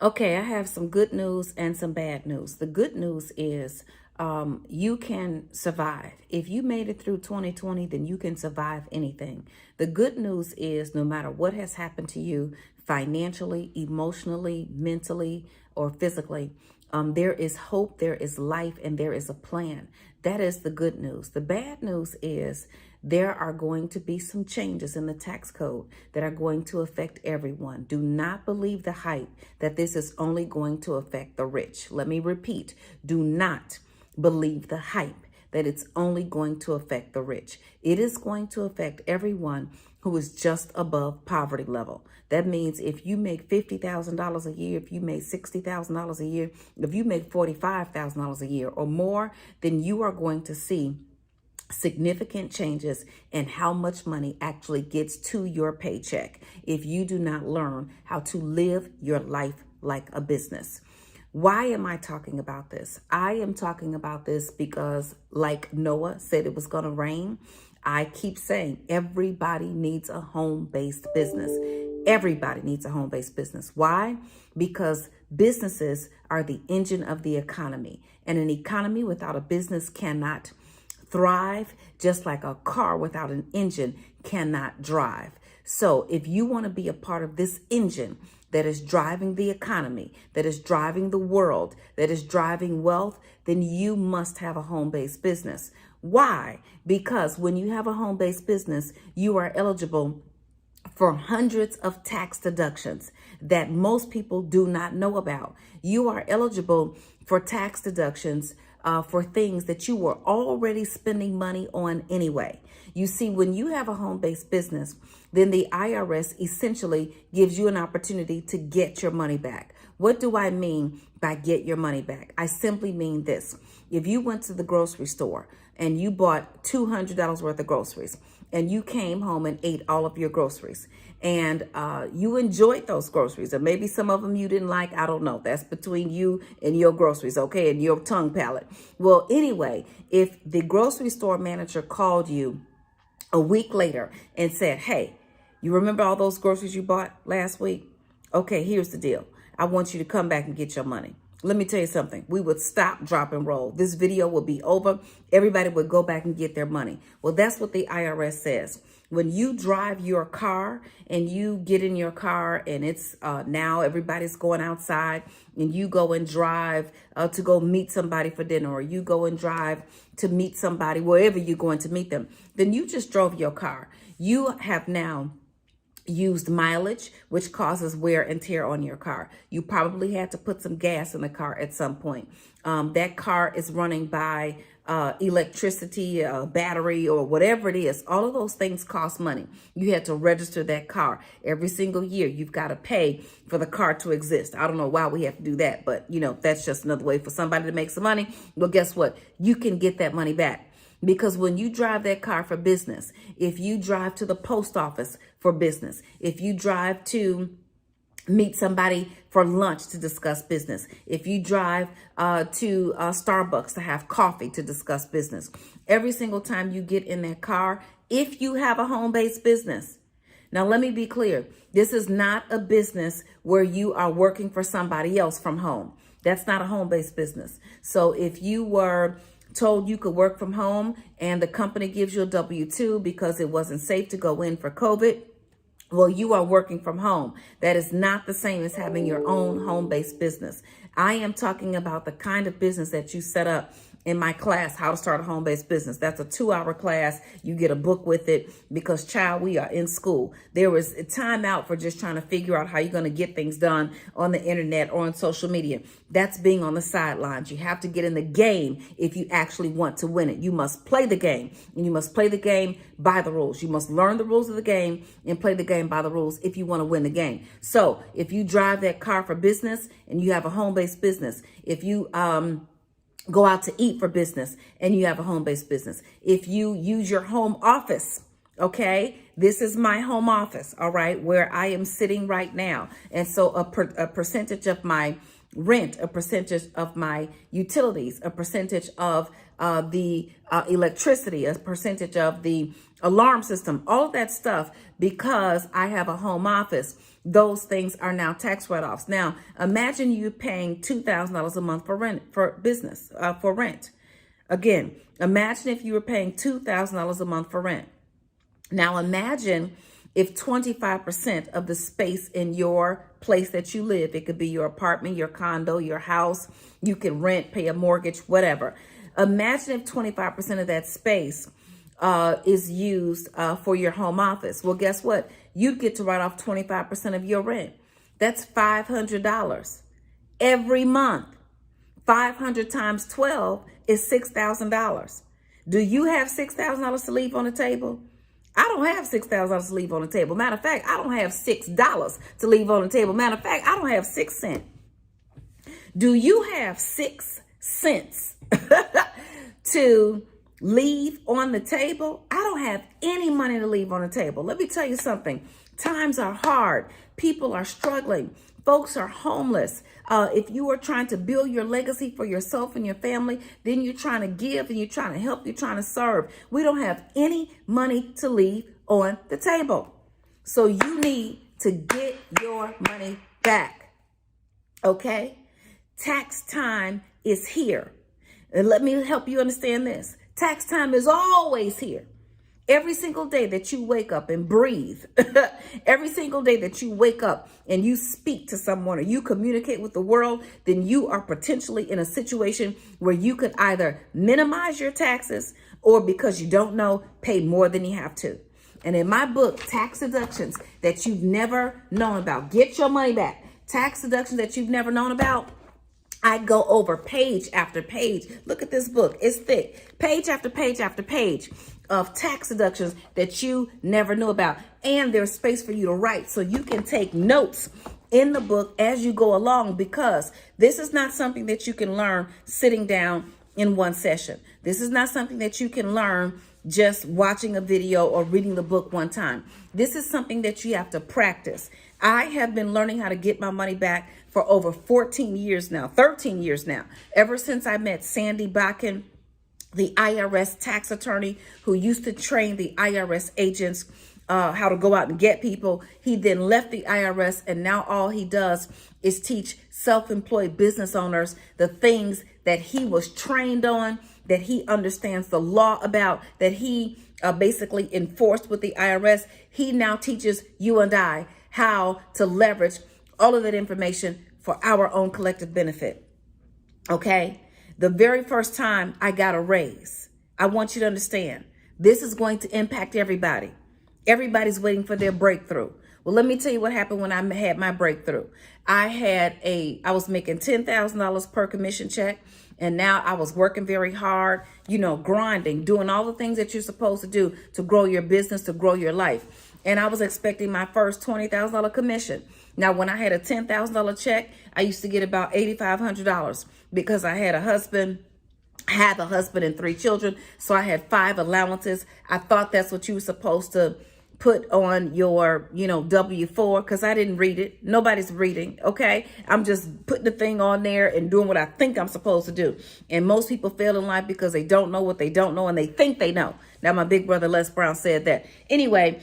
Okay, I have some good news and some bad news. The good news is you can survive. If you made it through 2020, then you can survive anything. The good news is no matter what has happened to you financially, emotionally, mentally, or physically, there is hope, there is life, and there is a plan. That is the good news. The bad news is there are going to be some changes in the tax code that are going to affect everyone. Do not believe the hype that this is only going to affect the rich. Let me repeat, do not believe the hype that it's only going to affect the rich. It is going to affect everyone who is just above poverty level. That means if you make $50,000 a year, if you make $60,000 a year, if you make $45,000 a year or more, then you are going to see significant changes in how much money actually gets to your paycheck if you do not learn how to live your life like a business. Why am I talking about this? I am talking about this because, like Noah said it was going to rain, I keep saying everybody needs a home-based business. Everybody needs a home-based business. Why? Because businesses are the engine of the economy, and an economy without a business cannot thrive, just like a car without an engine cannot drive. So if you want to be a part of this engine that is driving the economy, that is driving the world, that is driving wealth, then you must have a home-based business. Why? Because when you have a home-based business, you are eligible for hundreds of tax deductions that most people do not know about. You are eligible for tax deductions for things that you were already spending money on anyway. You see, when you have a home-based business, then the IRS essentially gives you an opportunity to get your money back. What do I mean by get your money back? I simply mean this. If you went to the grocery store and you bought $200 worth of groceries and you came home and ate all of your groceries and you enjoyed those groceries, or maybe some of them you didn't like, I don't know. That's between you and your groceries, okay, and your tongue palate. Well, anyway, if the grocery store manager called you a week later and said, hey, you remember all those groceries you bought last week? Okay, here's the deal. I want you to come back and get your money. Let me tell you something. We would stop, drop, and roll. This video would be over. Everybody would go back and get their money. Well, that's what the IRS says. When you drive your car and you get in your car and it's now everybody's going outside and you go and drive to go meet somebody for dinner, or you go and drive to meet somebody wherever you're going to meet them, then you just drove your car. You have now used mileage, which causes wear and tear on your car. You probably had to put some gas in the car at some point. That car is running by electricity, battery, or whatever it is. All of those things cost money. You had to register that car every single year. You've got to pay for the car to exist. I don't know why we have to do that, but you know, that's just another way for somebody to make some money. Well, guess what? You can get that money back. Because when you drive that car for business, if you drive to the post office for business, if you drive to meet somebody for lunch to discuss business, if you drive to Starbucks to have coffee to discuss business, every single time you get in that car, if you have a home-based business. Now, let me be clear. This is not a business where you are working for somebody else from home. That's not a home-based business. So if you were told you could work from home and the company gives you a W-2 because it wasn't safe to go in for COVID, well, you are working from home. That is not the same as having your own home-based business. I am talking about the kind of business that you set up in my class, How to Start a Home-Based Business. That's a 2-hour class. You get a book with it because, child, we are in school. There was a time out for just trying to figure out how you're going to get things done on the internet or on social media. That's being on the sidelines. You have to get in the game if you actually want to win it. You must play the game, and you must play the game by the rules. You must learn the rules of the game and play the game by the rules if you want to win the game. So if you drive that car for business and you have a home-based business, if you go out to eat for business and you have a home-based business, if you use your home office, okay, this is my home office, all right, where I am sitting right now. And so a percentage of my rent, a percentage of my utilities, a percentage of the electricity, a percentage of the alarm system, all of that stuff, because I have a home office, those things are now tax write-offs. Now, imagine you paying $2,000 a month for rent, for business, for rent. Again, imagine if you were paying $2,000 a month for rent. Now, imagine if 25% of the space in your place that you live, it could be your apartment, your condo, your house, you can rent, pay a mortgage, whatever. Imagine if 25% of that space is used for your home office. Well, guess what? You'd get to write off 25% of your rent. That's $500 every month. 500 times 12 is $6,000. Do you have $6,000 to leave on the table? I don't have $6,000 to leave on the table. Matter of fact, I don't have $6 to leave on the table. Matter of fact, I don't have 6 cents. Do you have 6 cents to leave on the table? I don't have any money to leave on the table. Let me tell you something. Times are hard. People are struggling. Folks are homeless. If you are trying to build your legacy for yourself and your family, then you're trying to give and you're trying to help, you're trying to serve. We don't have any money to leave on the table. So you need to get your money back. Okay? Tax time is here. And let me help you understand this. Tax time is always here. Every single day that you wake up and breathe, every single day that you wake up and you speak to someone or you communicate with the world, then you are potentially in a situation where you could either minimize your taxes or, because you don't know, pay more than you have to. And in my book, Tax Deductions That You've Never Known About, Get Your Money Back, Tax Deductions That You've Never Known About, I go over page after page. Look at this book. It's thick. Page after page after page of tax deductions that you never knew about. And there's space for you to write so you can take notes in the book as you go along, because this is not something that you can learn sitting down in one session. This is not something that you can learn just watching a video or reading the book one time. This is something that you have to practice. I have been learning how to get my money back for over 14 years now, 13 years now, ever since I met Sandy Bakken, the IRS tax attorney who used to train the IRS agents how to go out and get people. He then left the IRS, and now all he does is teach self-employed business owners the things that he was trained on, that he understands the law about, that he basically enforced with the IRS. He now teaches you and I how to leverage all of that information for our own collective benefit. Okay? The very first time I got a raise, I want you to understand, this is going to impact everybody. Everybody's waiting for their breakthrough. Well, let me tell you what happened when I had my breakthrough. I was making $10,000 per commission check, and now I was working very hard, grinding, doing all the things that you're supposed to do to grow your business, to grow your life. And I was expecting my first $20,000 commission. Now, when I had a $10,000 check, I used to get about $8,500 because I had a husband and 3 children. So I had 5 allowances. I thought that's what you were supposed to put on your, W-4, because I didn't read it. Nobody's reading, okay? I'm just putting the thing on there and doing what I think I'm supposed to do. And most people fail in life because they don't know what they don't know and they think they know. Now, my big brother Les Brown said that. Anyway,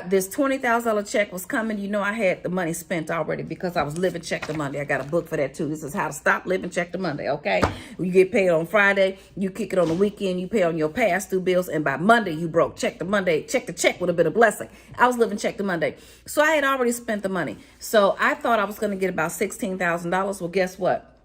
this $20,000 check was coming. I had the money spent already because I was living check to Monday. I got a book for that too. This is how to stop living check to Monday, okay? You get paid on Friday, you kick it on the weekend, you pay on your past due bills, and by Monday you broke. Check to Monday, check to check would have been a blessing. I was living check to Monday. So I had already spent the money. So I thought I was going to get about $16,000. Well, guess what?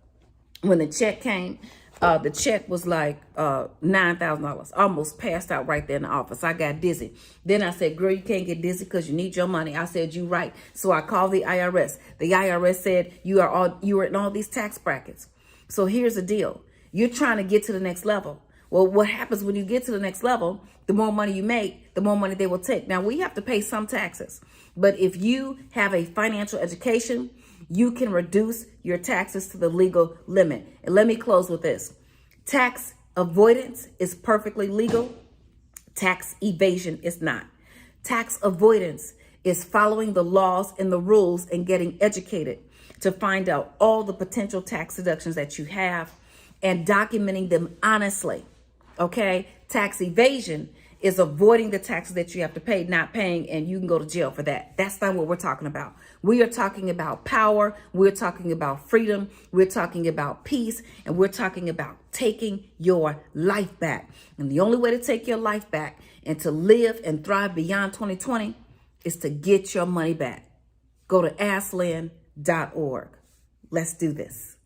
When the check came, the check was like $9,000. Almost passed out right there in the office. I got dizzy. Then I said, girl, you can't get dizzy because you need your money. I said, you right. So I called the IRS. The IRS said, you are in all these tax brackets. So here's the deal. You're trying to get to the next level. Well, what happens when you get to the next level, the more money you make, the more money they will take. Now, we have to pay some taxes. But if you have a financial education, you can reduce your taxes to the legal limit. And let me close with this. Tax avoidance is perfectly legal. Tax evasion is not. Tax avoidance is following the laws and the rules and getting educated to find out all the potential tax deductions that you have and documenting them honestly. Okay? Tax evasion is avoiding the taxes that you have to pay, not paying, and you can go to jail for that. That's not what we're talking about. We are talking about power. We're talking about freedom. We're talking about peace. And we're talking about taking your life back. And the only way to take your life back and to live and thrive beyond 2020 is to get your money back. Go to aslan.org. Let's do this.